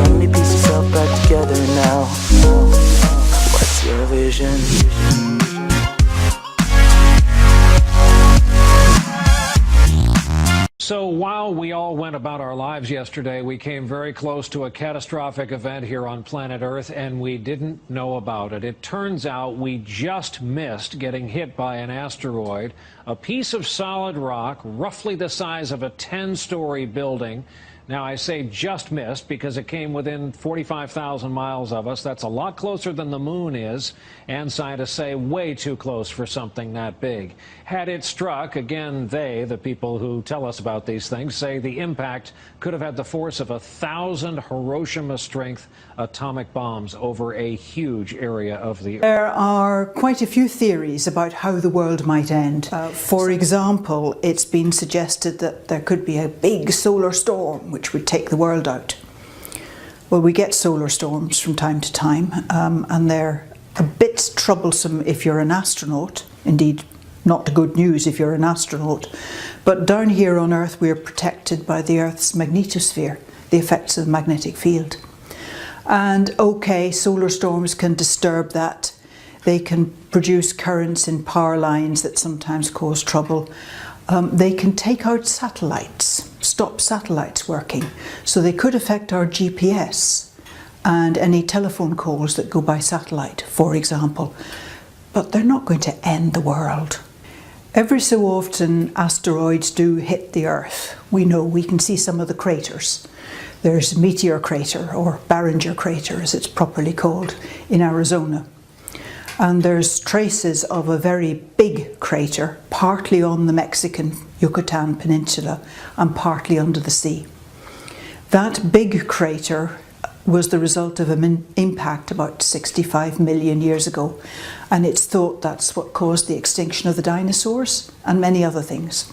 Let me piece yourself back together now. What's your vision? So while we all went about our lives yesterday, we came very close to a catastrophic event here on planet Earth, and we didn't know about it. It turns out we just missed getting hit by an asteroid, a piece of solid rock, roughly the size of a 10-story building. Now, I say just missed because it came within 45,000 miles of us. That's a lot closer than the moon is, and scientists say way too close for something that big. Had it struck, again, the people who tell us about these things, say the impact could have had the force of 1,000 Hiroshima-strength atomic bombs over a huge area of the Earth. There are quite a few theories about how the world might end. For example, it's been suggested that there could be a big solar storm which would take the world out. Well, we get solar storms from time to time, and they're a bit troublesome if you're an astronaut. Indeed, not good news if you're an astronaut. But down here on Earth, we're protected by the Earth's magnetosphere, the effects of the magnetic field. And okay, solar storms can disturb that. They can produce currents in power lines that sometimes cause trouble. They can take out satellites, stop satellites working. So they could affect our GPS and any telephone calls that go by satellite, for example. But they're not going to end the world. Every so often, asteroids do hit the Earth. We know, we can see some of the craters. There's Meteor Crater, or Barringer Crater as it's properly called, in Arizona. And there's traces of a very big crater, partly on the Mexican Yucatan Peninsula and partly under the sea. That big crater was the result of an impact about 65 million years ago, and it's thought that's what caused the extinction of the dinosaurs and many other things.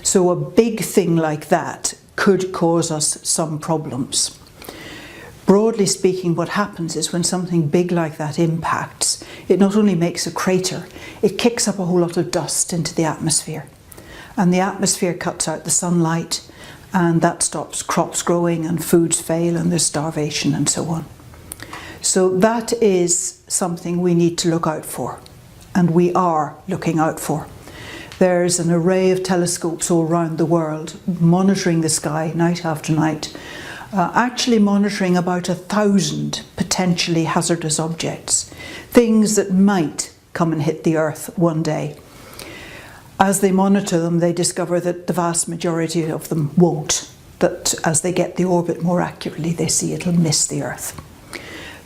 So a big thing like that could cause us some problems. Broadly speaking, what happens is when something big like that impacts, it not only makes a crater, it kicks up a whole lot of dust into the atmosphere. And the atmosphere cuts out the sunlight, and that stops crops growing and foods fail and there's starvation and so on. So that is something we need to look out for, and we are looking out for. There's an array of telescopes all around the world monitoring the sky night after night, actually monitoring about 1,000 potentially hazardous objects, things that might come and hit the Earth one day. As they monitor them, they discover that the vast majority of them won't, that as they get the orbit more accurately, they see it'll miss the Earth.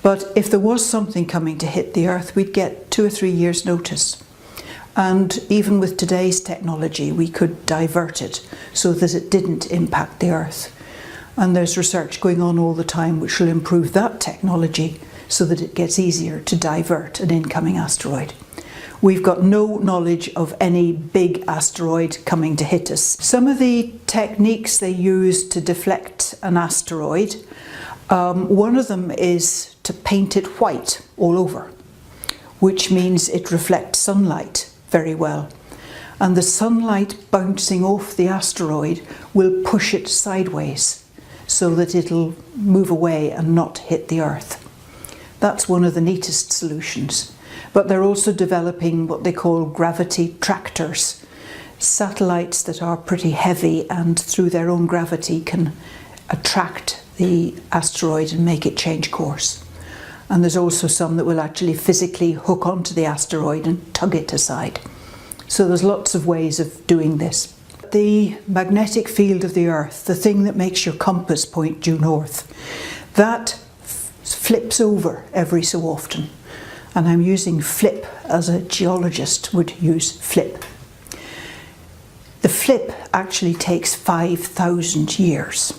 But if there was something coming to hit the Earth, we'd get 2 or 3 years' notice. And even with today's technology, we could divert it so that it didn't impact the Earth. And there's research going on all the time which will improve that technology so that it gets easier to divert an incoming asteroid. We've got no knowledge of any big asteroid coming to hit us. Some of the techniques they use to deflect an asteroid, one of them is to paint it white all over, which means it reflects sunlight very well. And the sunlight bouncing off the asteroid will push it sideways so that it'll move away and not hit the Earth. That's one of the neatest solutions. But they're also developing what they call gravity tractors, satellites that are pretty heavy and through their own gravity can attract the asteroid and make it change course. And there's also some that will actually physically hook onto the asteroid and tug it aside. So there's lots of ways of doing this. The magnetic field of the Earth, the thing that makes your compass point due north, that flips over every so often. And I'm using flip as a geologist would use flip. The flip actually takes 5,000 years.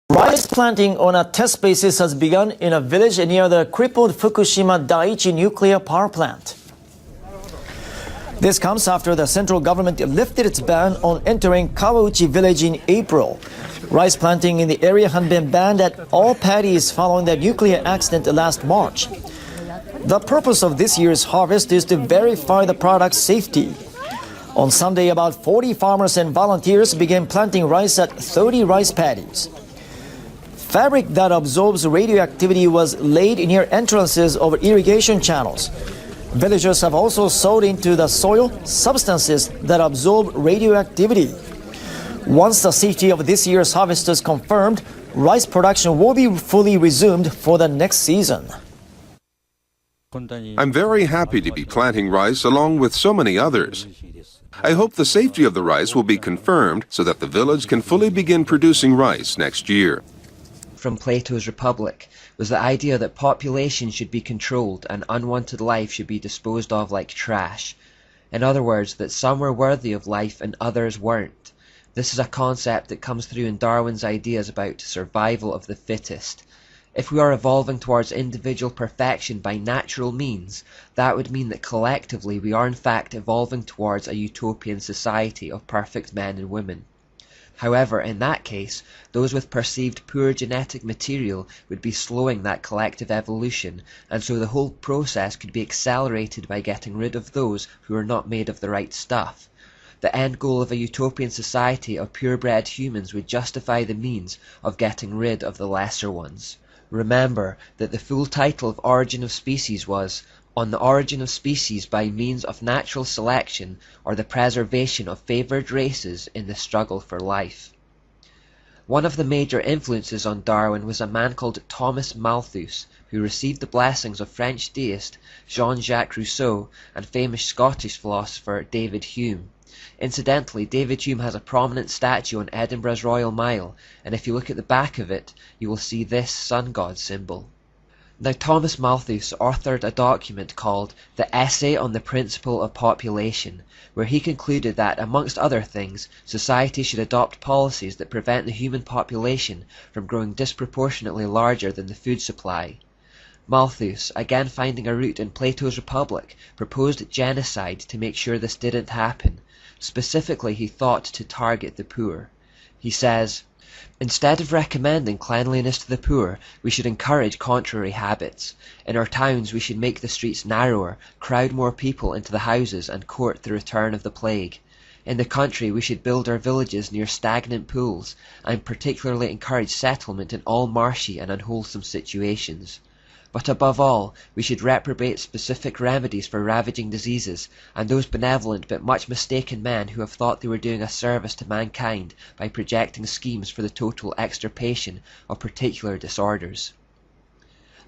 Rice planting on a test basis has begun in a village near the crippled Fukushima Daiichi nuclear power plant. This comes after the central government lifted its ban on entering Kawauchi village in April. Rice planting in the area had been banned at all paddies following the nuclear accident last March. The purpose of this year's harvest is to verify the product's safety. On Sunday, about 40 farmers and volunteers began planting rice at 30 rice paddies. Fabric that absorbs radioactivity was laid near entrances of irrigation channels. Villagers have also sowed into the soil substances that absorb radioactivity. Once the safety of this year's harvest is confirmed, rice production will be fully resumed for the next season. I'm very happy to be planting rice along with so many others. I hope the safety of the rice will be confirmed so that the village can fully begin producing rice next year. From Plato's Republic was the idea that population should be controlled and unwanted life should be disposed of like trash. In other words, that some were worthy of life and others weren't. This is a concept that comes through in Darwin's ideas about survival of the fittest. If we are evolving towards individual perfection by natural means, that would mean that collectively we are in fact evolving towards a utopian society of perfect men and women. However, in that case, those with perceived poor genetic material would be slowing that collective evolution, and so the whole process could be accelerated by getting rid of those who are not made of the right stuff. The end goal of a utopian society of purebred humans would justify the means of getting rid of the lesser ones. Remember that the full title of Origin of Species was On the Origin of Species by Means of Natural Selection or the Preservation of Favoured Races in the Struggle for Life. One of the major influences on Darwin was a man called Thomas Malthus, who received the blessings of French deist Jean-Jacques Rousseau and famous Scottish philosopher David Hume. Incidentally, David Hume has a prominent statue on Edinburgh's Royal Mile, and if you look at the back of it, you will see this sun god symbol. Now, Thomas Malthus authored a document called The Essay on the Principle of Population, where he concluded that, amongst other things, society should adopt policies that prevent the human population from growing disproportionately larger than the food supply. Malthus, again finding a root in Plato's Republic, proposed genocide to make sure this didn't happen. Specifically, he thought to target the poor. He says, "Instead of recommending cleanliness to the poor, we should encourage contrary habits. In our towns we should make the streets narrower, crowd more people into the houses and court the return of the plague. In the country we should build our villages near stagnant pools, and particularly encourage settlement in all marshy and unwholesome situations. But above all, we should reprobate specific remedies for ravaging diseases, and those benevolent but much mistaken men who have thought they were doing a service to mankind by projecting schemes for the total extirpation of particular disorders."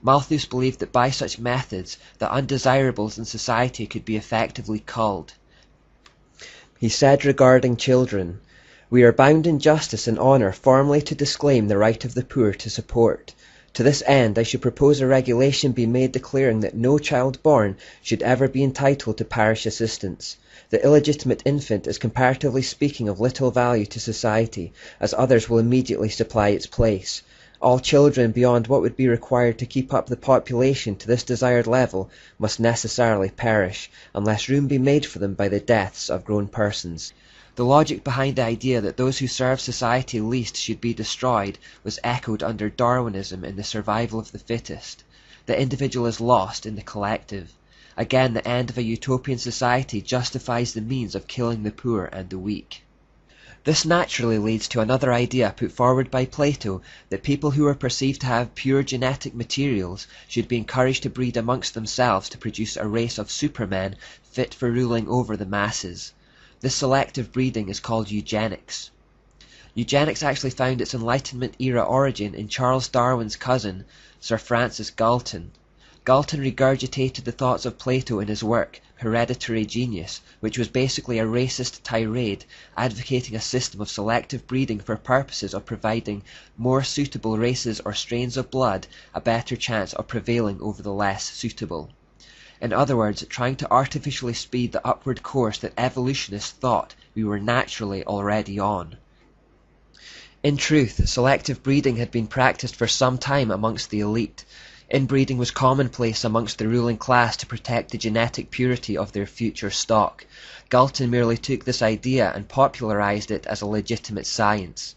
Malthus believed that by such methods the undesirables in society could be effectively culled. He said regarding children, "We are bound in justice and honour formally to disclaim the right of the poor to support. To this end I should propose a regulation be made declaring that no child born should ever be entitled to parish assistance. The illegitimate infant is comparatively speaking of little value to society, as others will immediately supply its place. All children beyond what would be required to keep up the population to this desired level must necessarily perish, unless room be made for them by the deaths of grown persons." The logic behind the idea that those who serve society least should be destroyed was echoed under Darwinism in the survival of the fittest. The individual is lost in the collective. Again, the end of a utopian society justifies the means of killing the poor and the weak. This naturally leads to another idea put forward by Plato, that people who are perceived to have pure genetic materials should be encouraged to breed amongst themselves to produce a race of supermen fit for ruling over the masses. This selective breeding is called eugenics. Eugenics actually found its Enlightenment-era origin in Charles Darwin's cousin, Sir Francis Galton. Galton regurgitated the thoughts of Plato in his work, Hereditary Genius, which was basically a racist tirade advocating a system of selective breeding for purposes of providing more suitable races or strains of blood a better chance of prevailing over the less suitable. In other words, trying to artificially speed the upward course that evolutionists thought we were naturally already on. In truth, selective breeding had been practiced for some time amongst the elite. Inbreeding was commonplace amongst the ruling class to protect the genetic purity of their future stock. Galton merely took this idea and popularized it as a legitimate science.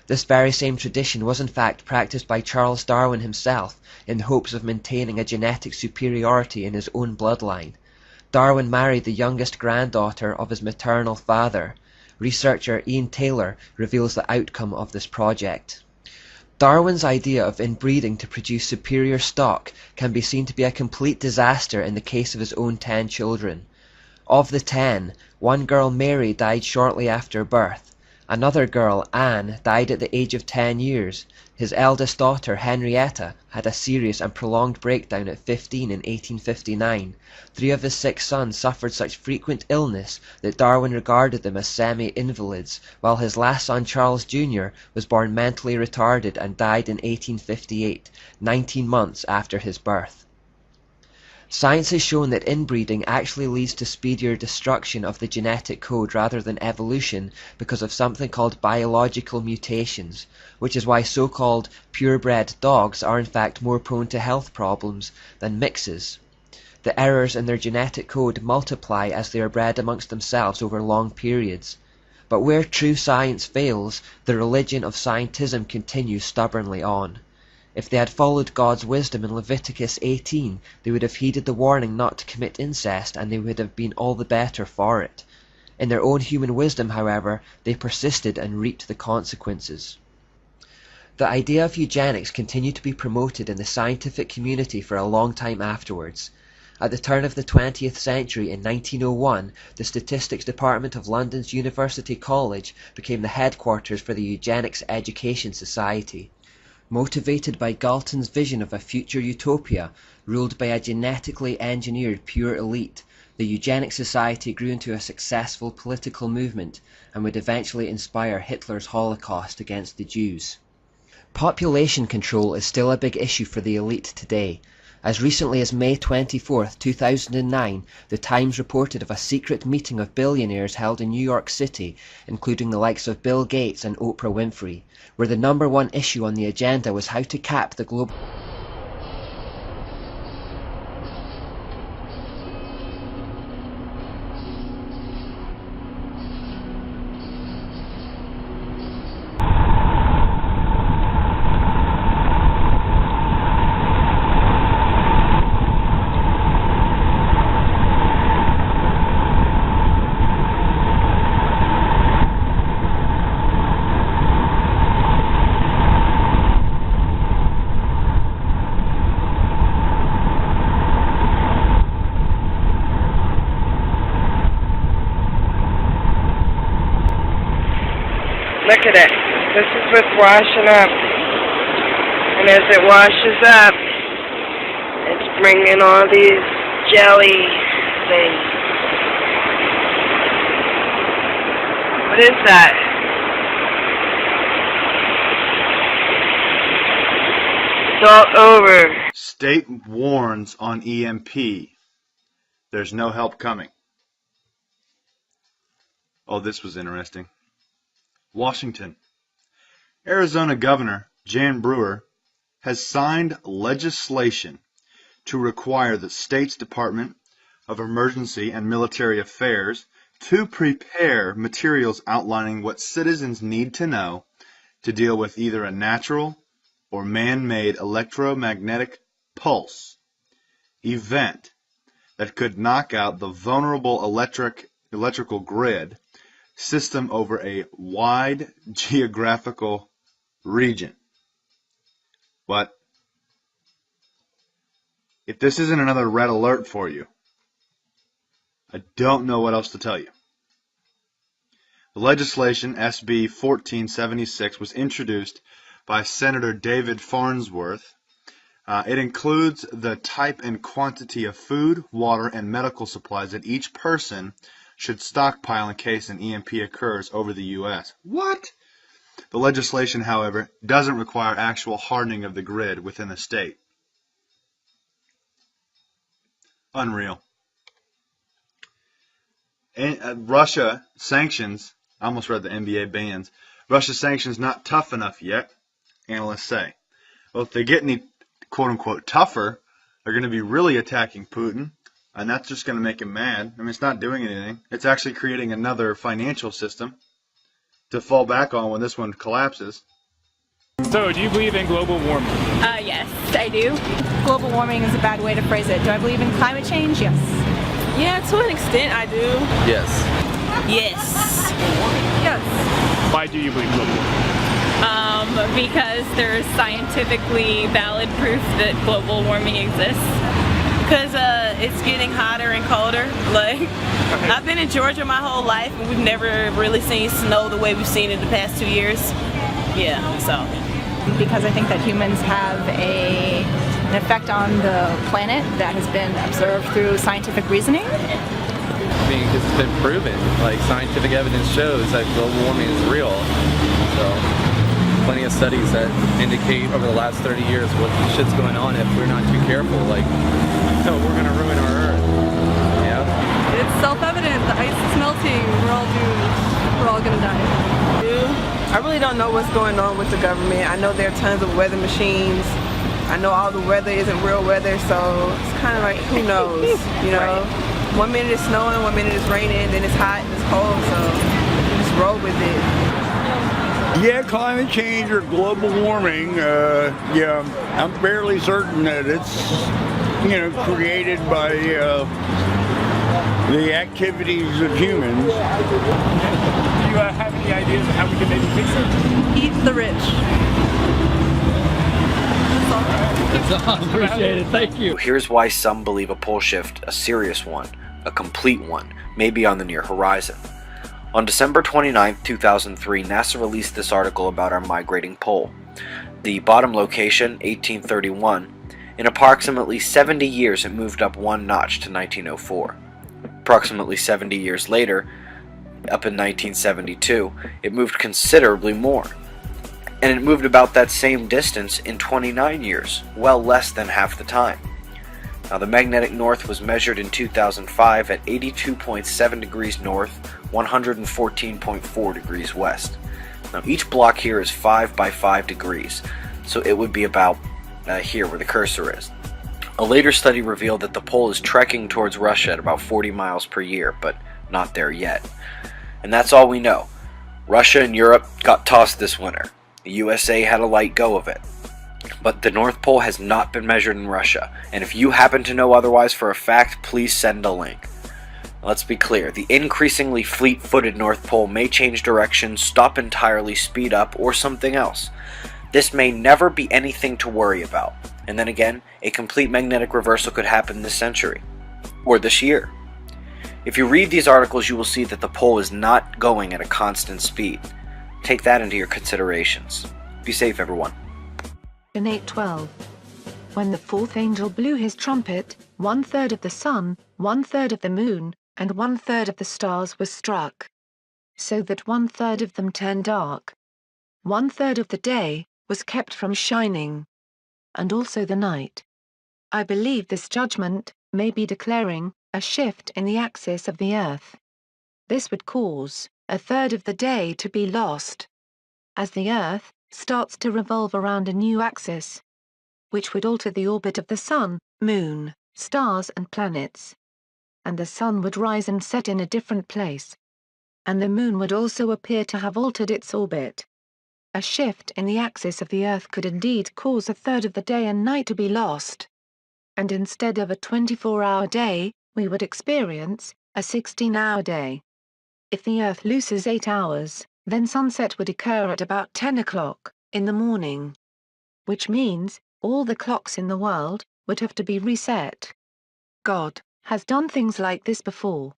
This very same tradition was in fact practiced by Charles Darwin himself in the hopes of maintaining a genetic superiority in his own bloodline. Darwin married the youngest granddaughter of his maternal father. Researcher Ian Taylor reveals the outcome of this project. Darwin's idea of inbreeding to produce superior stock can be seen to be a complete disaster in the case of his own 10 children. Of the 10, one girl, Mary, died shortly after birth. Another girl, Anne, died at the age of 10 years. His eldest daughter, Henrietta, had a serious and prolonged breakdown at 15 in 1859. 3 of his 6 sons suffered such frequent illness that Darwin regarded them as semi-invalids, while his last son, Charles Jr., was born mentally retarded and died in 1858, 19 months after his birth. Science has shown that inbreeding actually leads to speedier destruction of the genetic code rather than evolution because of something called biological mutations, which is why so-called purebred dogs are in fact more prone to health problems than mixes. The errors in their genetic code multiply as they are bred amongst themselves over long periods. But where true science fails, the religion of scientism continues stubbornly on. If they had followed God's wisdom in Leviticus 18, they would have heeded the warning not to commit incest, and they would have been all the better for it. In their own human wisdom, however, they persisted and reaped the consequences. The idea of eugenics continued to be promoted in the scientific community for a long time afterwards. At the turn of the 20th century, in 1901, the Statistics Department of London's University College became the headquarters for the Eugenics Education Society. Motivated by Galton's vision of a future utopia ruled by a genetically engineered pure elite, the Eugenics Society grew into a successful political movement and would eventually inspire Hitler's Holocaust against the Jews. Population control is still a big issue for the elite today. As recently as May 24, 2009, The Times reported of a secret meeting of billionaires held in New York City, including the likes of Bill Gates and Oprah Winfrey, where the #1 issue on the agenda was how to cap the global Look at it. This is what's washing up. And as it washes up, it's bringing all these jelly things. What is that? It's all over. State warns on EMP. There's no help coming. Oh, this was interesting. Washington. Arizona Governor Jan Brewer has signed legislation to require the state's Department of Emergency and Military Affairs to prepare materials outlining what citizens need to know to deal with either a natural or man-made electromagnetic pulse event that could knock out the vulnerable electrical grid system over a wide geographical region. But if this isn't another red alert for you, I don't know what else to tell you. The legislation, SB 1476, was introduced by Senator David Farnsworth. It includes the type and quantity of food, water, and medical supplies that each person should stockpile in case an EMP occurs over the U.S. What? The legislation, however, doesn't require actual hardening of the grid within the state. Unreal. And, Russia sanctions, I almost read the NBA bans, Russia sanctions not tough enough yet, analysts say. Well, if they get any quote-unquote tougher, they're going to be really attacking Putin. And that's just going to make him mad. I mean, it's not doing anything. It's actually creating another financial system to fall back on when this one collapses. So, do you believe in global warming? Yes, I do. Global warming is a bad way to phrase it. Do I believe in climate change? Yes. Yeah, to an extent I do. Yes. Yes. Yes. Why do you believe global warming? Because there's scientifically valid proof that global warming exists. Because it's getting hotter and colder. Like, I've been in Georgia my whole life and we've never really seen snow the way we've seen it the past 2 years. Yeah, so. Because I think that humans have an effect on the planet that has been observed through scientific reasoning. I mean, because it's been proven, like scientific evidence shows that global warming is real. So, plenty of studies that indicate over the last 30 years what shit's going on if we're not too careful. Like, so we're gonna ruin our Earth. Yeah. It's self-evident. The ice is melting. We're all doomed. We're all gonna die. I really don't know what's going on with the government. I know there are tons of weather machines. I know all the weather isn't real weather, so it's kind of like, who knows, you know? Right. 1 minute it's snowing, 1 minute it's raining, then it's hot and it's cold, so you just roll with it. Yeah, climate change or global warming, yeah, I'm fairly certain that it's, you know, created by the activities of humans. Do you have any ideas of how we can maybe fix it? Eat the rich. Appreciate it, thank you. Here's why some believe a pole shift, a serious one, a complete one, may be on the near horizon. On December 29, 2003, NASA released this article about our migrating pole. The bottom location, 1831, in approximately 70 years it moved up 1 notch to 1904. Approximately 70 years later, up in 1972, it moved considerably more. And it moved about that same distance in 29 years, well less than half the time. Now, the magnetic north was measured in 2005 at 82.7 degrees north, 114.4 degrees west. Now, each block here is 5 by 5 degrees, so it would be about here where the cursor is. A later study revealed that the pole is trekking towards Russia at about 40 miles per year, but not there yet. And that's all we know. Russia and Europe got tossed this winter. The USA had a light go of it. But the North Pole has not been measured in Russia, and if you happen to know otherwise for a fact, please send a link. Let's be clear, the increasingly fleet-footed North Pole may change direction, stop entirely, speed up, or something else. This may never be anything to worry about, and then again, a complete magnetic reversal could happen this century, or this year. If you read these articles, you will see that the pole is not going at a constant speed. Take that into your considerations. Be safe, everyone. In 8:12, when the fourth angel blew his trumpet, 1/3 of the sun, 1/3 of the moon, and 1/3 of the stars was struck, so that 1/3 of them turned dark. 1/3 of the day was kept from shining, and also the night. I believe this judgment may be declaring a shift in the axis of the earth. This would cause 1/3 of the day to be lost, as the earth starts to revolve around a new axis, which would alter the orbit of the sun, moon, stars and planets. And the sun would rise and set in a different place. And the moon would also appear to have altered its orbit. A shift in the axis of the earth could indeed cause 1/3 of the day and night to be lost. And instead of a 24-hour day, we would experience a 16-hour day. If the earth loses 8 hours, then sunset would occur at about 10 o'clock in the morning. Which means, all the clocks in the world would have to be reset. God has done things like this before.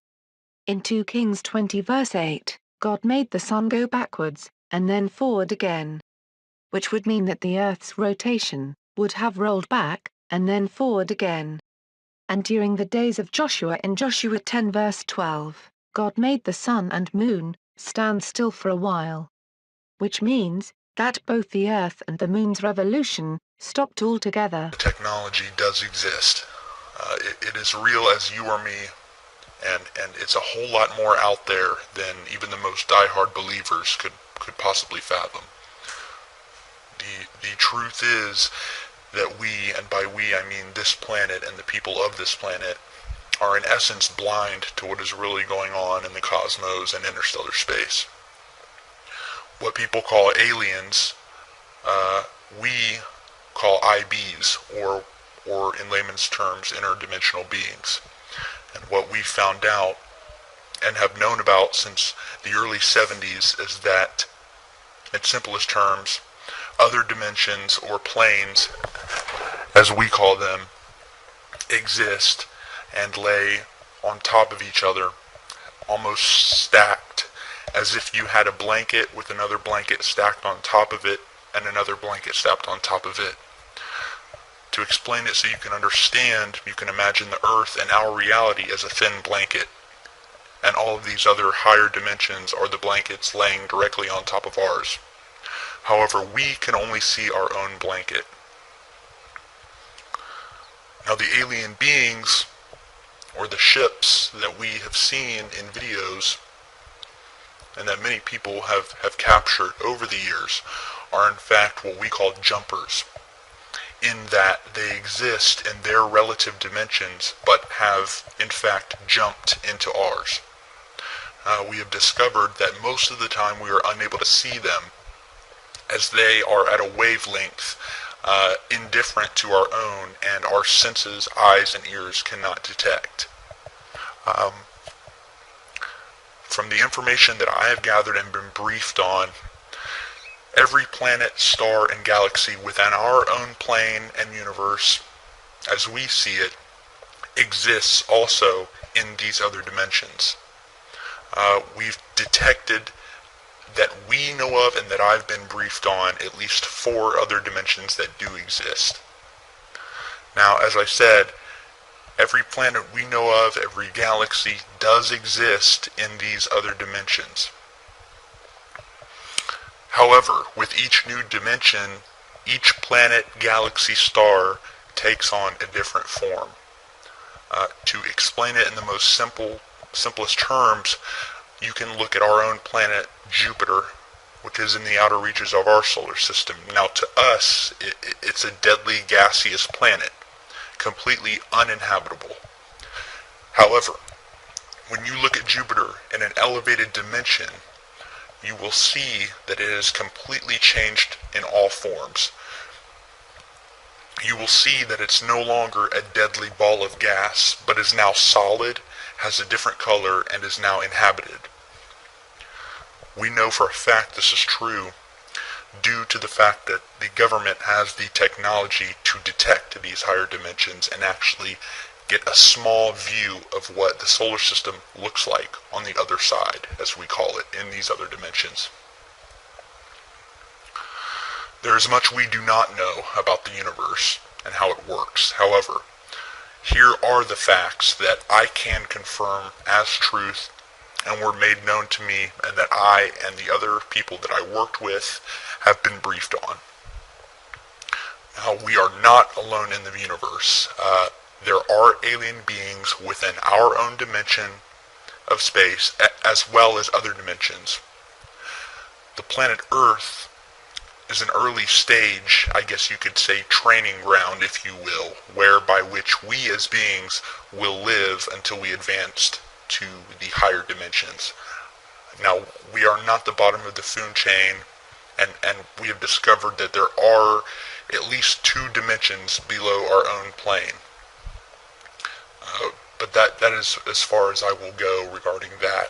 In 2 Kings 20 verse 8, God made the sun go backwards, and then forward again. Which would mean that the earth's rotation would have rolled back, and then forward again. And during the days of Joshua in Joshua 10 verse 12, God made the sun and moon stand still for a while. Which means that both the earth and the moon's revolution stopped altogether. Technology does exist. It is real as you or me, and it's a whole lot more out there than even the most diehard believers could possibly fathom. The truth is that we, and by we I mean this planet and the people of this planet, are in essence blind to what is really going on in the cosmos and interstellar space. What people call aliens, we call IBs, or in layman's terms, interdimensional beings. And what we found out and have known about since the early 70s is that, in simplest terms, other dimensions or planes, as we call them, exist and lay on top of each other, almost stacked, as if you had a blanket with another blanket stacked on top of it and another blanket stacked on top of it. To explain it so you can understand, you can imagine the Earth and our reality as a thin blanket, and all of these other higher dimensions are the blankets laying directly on top of ours. However, we can only see our own blanket. Now, the alien beings, or the ships that we have seen in videos, and that many people have captured over the years, are in fact what we call jumpers, in that they exist in their relative dimensions, but have in fact jumped into ours. We have discovered that most of the time we are unable to see them, as they are at a wavelength indifferent to our own, and our senses, eyes and ears cannot detect. From the information that I have gathered and been briefed on, every planet, star, and galaxy within our own plane and universe, as we see it, exists also in these other dimensions. We've detected that we know of and that I've been briefed on at least 4 other dimensions that do exist. Now, as I said, every planet we know of, every galaxy does exist in these other dimensions. However, with each new dimension, each planet, galaxy, star takes on a different form. To explain it in the most simplest terms, you can look at our own planet, Jupiter, which is in the outer reaches of our solar system. Now, to us, it's a deadly gaseous planet, completely uninhabitable. However, when you look at Jupiter in an elevated dimension, you will see that it has completely changed in all forms. You will see that it's no longer a deadly ball of gas, but is now solid, has a different color, and is now inhabited. We know for a fact this is true due to the fact that the government has the technology to detect these higher dimensions and actually get a small view of what the solar system looks like on the other side, as we call it, in these other dimensions. There is much we do not know about the universe and how it works. However, here are the facts that I can confirm as truth and were made known to me, and that I and the other people that I worked with have been briefed on. Now, we are not alone in the universe. There are alien beings within our own dimension of space, as well as other dimensions. The planet Earth is an early stage, I guess you could say, training ground, if you will, whereby which we as beings will live until we advance to the higher dimensions. Now, we are not the bottom of the food chain, and we have discovered that there are at least 2 dimensions below our own plane. But that is as far as I will go regarding that.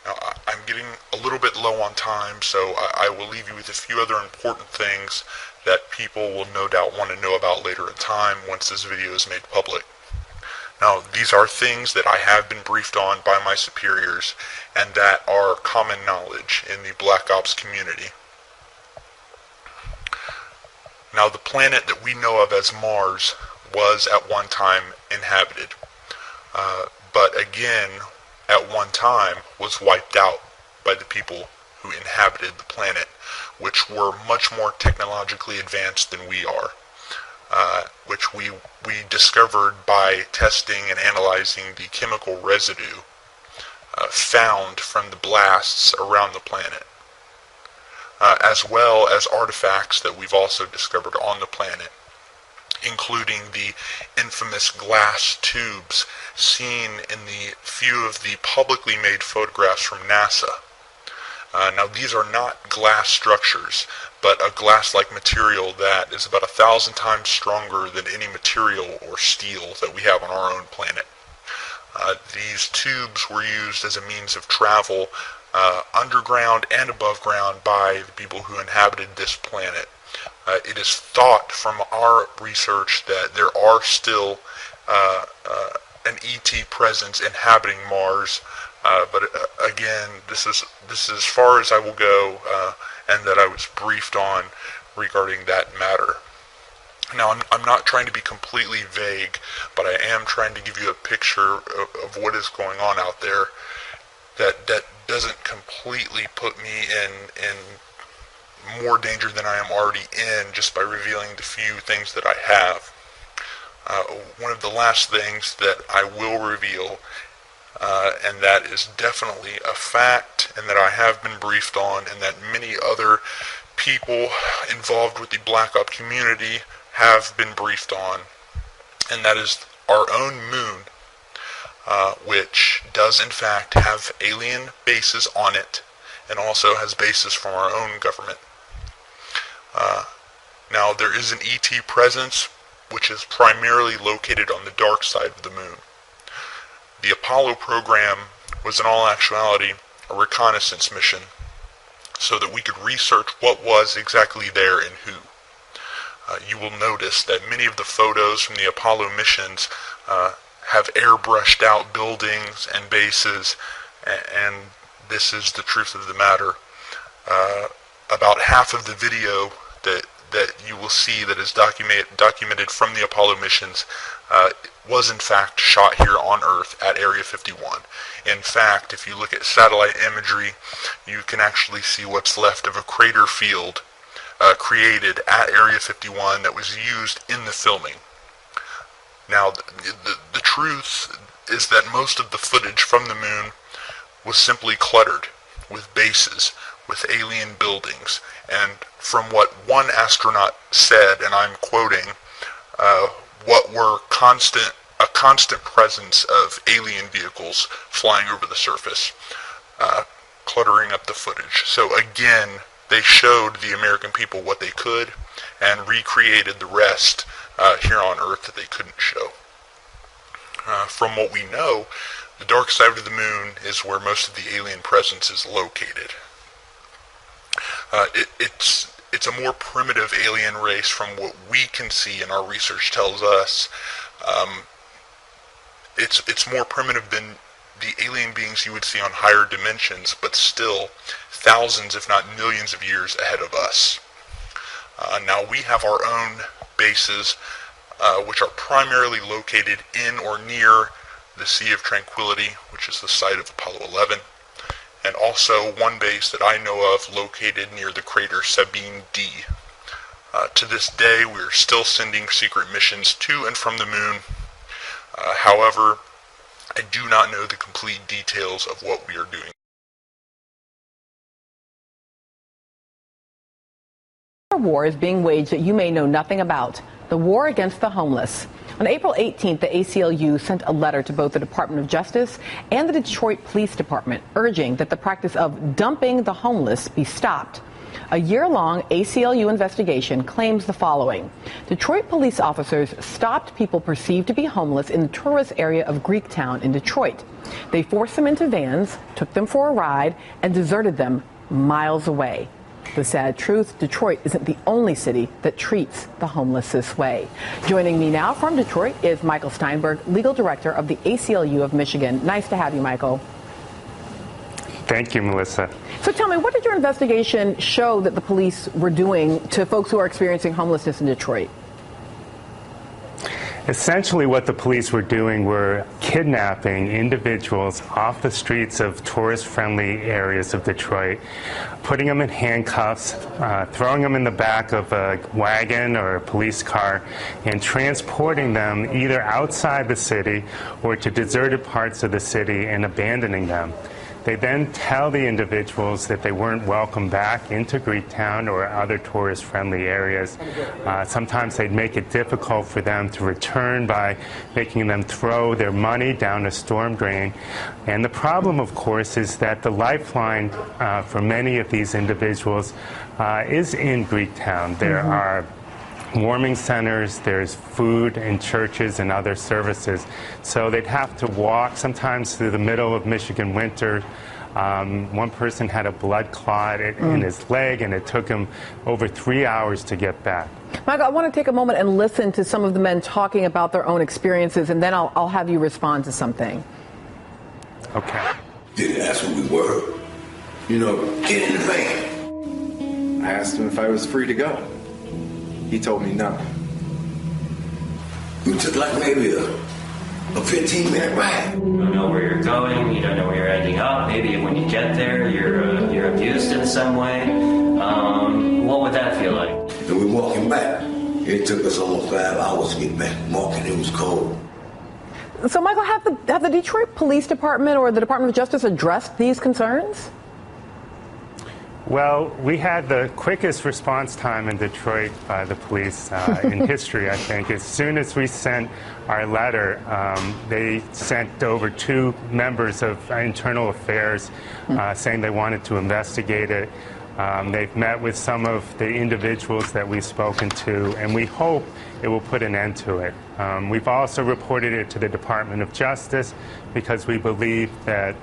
Now, I'm getting a little bit low on time, so I will leave you with a few other important things that people will no doubt want to know about later in time once this video is made public. Now, these are things that I have been briefed on by my superiors and that are common knowledge in the Black Ops community. Now, the planet that we know of as Mars was at one time inhabited, but again, at one time was wiped out by the people who inhabited the planet, which were much more technologically advanced than we are. Which we discovered by testing and analyzing the chemical residue found from the blasts around the planet, as well as artifacts that we've also discovered on the planet, including the infamous glass tubes seen in the few of the publicly made photographs from NASA. Now these are not glass structures, but a glass-like material that is about 1,000 times stronger than any material or steel that we have on our own planet. These tubes were used as a means of travel underground and above ground by the people who inhabited this planet. It is thought from our research that there are still an ET presence inhabiting Mars, but again, this is as far as I will go, and that I was briefed on regarding that matter. Now, I'm not trying to be completely vague, but I am trying to give you a picture of what is going on out there that doesn't completely put me in more danger than I am already in just by revealing the few things that I have. One of the last things that I will reveal, and that is definitely a fact, and that I have been briefed on, and that many other people involved with the Black Op community have been briefed on, and that is our own moon, which does in fact have alien bases on it, and also has bases from our own government. Now, there is an ET presence, which is primarily located on the dark side of the moon. The Apollo program was in all actuality a reconnaissance mission, so that we could research what was exactly there and who. You will notice that many of the photos from the Apollo missions have airbrushed out buildings and bases, and this is the truth of the matter. About half of the video that you will see that is documented from the Apollo missions was in fact shot here on Earth at Area 51. In fact, if you look at satellite imagery, you can actually see what's left of a crater field created at Area 51 that was used in the filming. Now, the truth is that most of the footage from the moon was simply cluttered with bases, with alien buildings, and from what one astronaut said, and I'm quoting, what were a constant presence of alien vehicles flying over the surface, cluttering up the footage. So again, they showed the American people what they could and recreated the rest here on Earth that they couldn't show. From what we know, the dark side of the moon is where most of the alien presence is located. It's a more primitive alien race from what we can see, and our research tells us. It's more primitive than the alien beings you would see on higher dimensions, but still thousands, if not millions of years ahead of us. Now, we have our own bases, which are primarily located in or near the Sea of Tranquility, which is the site of Apollo 11, and also one base that I know of located near the crater Sabine D. To this day, we're still sending secret missions to and from the moon. However, I do not know the complete details of what we are doing. A war is being waged that you may know nothing about, the war against the homeless. On April 18th, the ACLU sent a letter to both the Department of Justice and the Detroit Police Department urging that the practice of dumping the homeless be stopped. A year-long ACLU investigation claims the following. Detroit police officers stopped people perceived to be homeless in the tourist area of Greektown in Detroit. They forced them into vans, took them for a ride, and deserted them miles away. The sad truth, Detroit isn't the only city that treats the homeless this way. Joining me now from Detroit is Michael Steinberg, legal director of the ACLU of Michigan. Nice to have you, Michael. Thank you, Melissa. So tell me, what did your investigation show that the police were doing to folks who are experiencing homelessness in Detroit? Essentially, what the police were doing were kidnapping individuals off the streets of tourist-friendly areas of Detroit, putting them in handcuffs, throwing them in the back of a wagon or a police car, and transporting them either outside the city or to deserted parts of the city and abandoning them. They then tell the individuals that they weren't welcome back into Greektown or other tourist-friendly areas. Sometimes they'd make it difficult for them to return by making them throw their money down a storm drain. And the problem, of course, is that the lifeline for many of these individuals is in Greektown. There are warming centers, there's food and churches and other services. So they'd have to walk sometimes through the middle of Michigan winter. One person had a blood clot in his leg, and it took him over 3 hours to get back. Michael, I want to take a moment and listen to some of the men talking about their own experiences, and then I'll have you respond to something. Okay. Didn't ask who we were. You know, get in the van. I asked him if I was free to go. He told me no. You took like maybe a 15-minute ride. You don't know where you're going. You don't know where you're ending up. Maybe when you get there, you're abused in some way. What would that feel like? And we're walking back. It took us almost 5 hours to get back. Walking, it was cold. So, Michael, have the Detroit Police Department or the Department of Justice addressed these concerns? Well, we had the quickest response time in Detroit by the police in history, I think. As soon as we sent our letter, they sent over 2 members of Internal Affairs saying they wanted to investigate it. They've met with some of the individuals that we've spoken to, and we hope it will put an end to it. We've also reported it to the Department of Justice because we believe that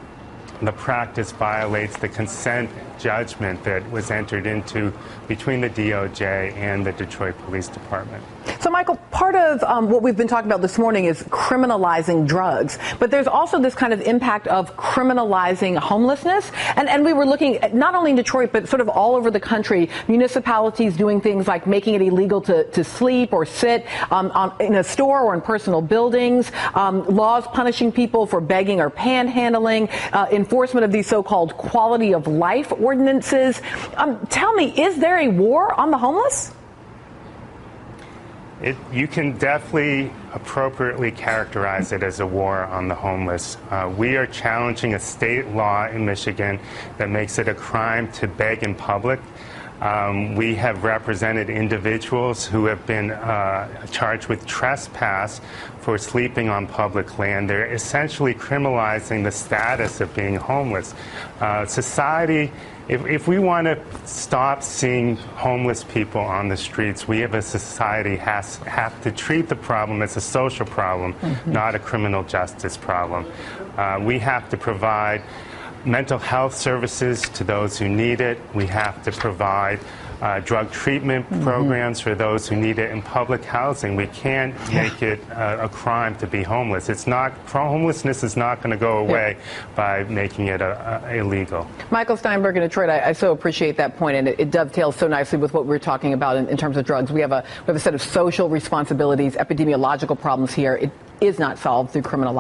the practice violates the consent judgment that was entered into between the DOJ and the Detroit Police Department. So, Michael, part of what we've been talking about this morning is criminalizing drugs, but there's also this kind of impact of criminalizing homelessness. And we were looking at not only in Detroit, but sort of all over the country, municipalities doing things like making it illegal to sleep or sit in a store or in personal buildings, laws punishing people for begging or panhandling, enforcement of these so-called quality of life ordinances. Tell me, is there a war on the homeless? You can definitely appropriately characterize it as a war on the homeless. We are challenging a state law in Michigan that makes it a crime to beg in public. We have represented individuals who have been charged with trespass for sleeping on public land. They're essentially criminalizing the status of being homeless. Society, if we want to stop seeing homeless people on the streets, we as a society have to treat the problem as a social problem, not a criminal justice problem. We have to provide mental health services to those who need it. We have to provide drug treatment programs for those who need it in public housing. We can't make it a crime to be homeless. Homelessness is not going to go away by making it illegal. Michael Steinberg in Detroit, I so appreciate that point, and it dovetails so nicely with what we're talking about in terms of drugs. We have a set of social responsibilities, epidemiological problems here. It is not solved through criminal